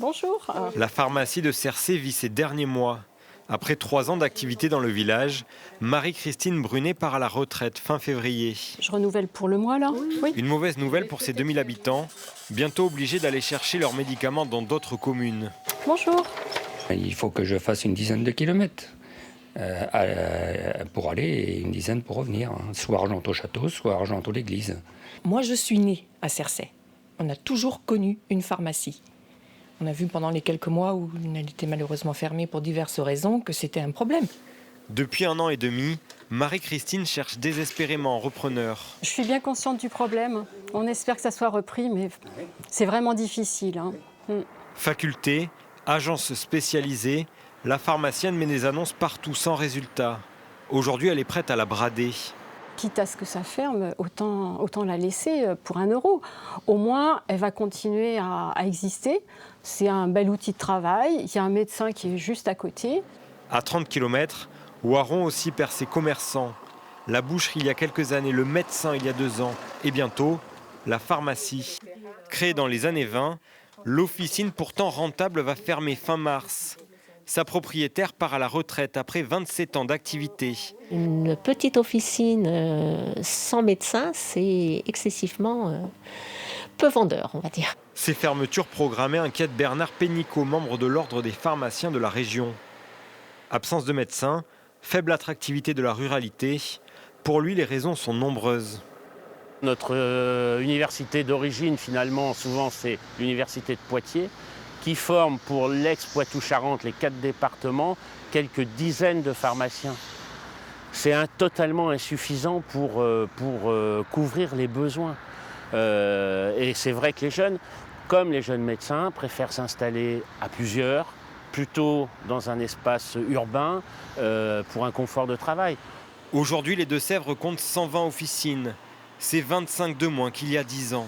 Bonjour. La pharmacie de Cercé vit ses derniers mois. Après 3 ans d'activité dans le village, Marie-Christine Brunet part à la retraite fin février. Je renouvelle pour le mois là. Oui. Une mauvaise nouvelle pour ces 2000 habitants, bientôt obligés d'aller chercher leurs médicaments dans d'autres communes. Bonjour. Il faut que je fasse une dizaine de kilomètres pour aller et une dizaine pour revenir. Soit Argenton-Château, soit Argenton-l'Église. Moi, je suis née à Cercé. On a toujours connu une pharmacie. On a vu pendant les quelques mois où elle était malheureusement fermée pour diverses raisons que c'était un problème. Depuis 1 an et demi, Marie-Christine cherche désespérément un repreneur. Je suis bien consciente du problème. On espère que ça soit repris, mais c'est vraiment difficile. Faculté, agence spécialisée, la pharmacienne met des annonces partout sans résultat. Aujourd'hui, elle est prête à la brader. Quitte à ce que ça ferme, autant la laisser pour 1 euro. Au moins, elle va continuer à exister. C'est un bel outil de travail. Il y a un médecin qui est juste à côté. À 30 km, Oiron aussi perd ses commerçants. La boucherie il y a quelques années, le médecin il y a 2 ans et bientôt la pharmacie. Créée dans les années 20, l'officine pourtant rentable va fermer fin mars. Sa propriétaire part à la retraite après 27 ans d'activité. Une petite officine sans médecin, c'est excessivement peu vendeur, on va dire. Ces fermetures programmées inquiètent Bernard Pénicaud, membre de l'ordre des pharmaciens de la région. Absence de médecins, faible attractivité de la ruralité. Pour lui, les raisons sont nombreuses. Notre université d'origine, finalement, souvent, c'est l'université de Poitiers, qui forme pour l'ex-Poitou-Charentes, les 4 départements, quelques dizaines de pharmaciens. C'est totalement insuffisant pour couvrir les besoins. Et c'est vrai que les jeunes, comme les jeunes médecins, préfèrent s'installer à plusieurs, plutôt dans un espace urbain, pour un confort de travail. Aujourd'hui, les Deux-Sèvres comptent 120 officines. C'est 25 de moins qu'il y a 10 ans.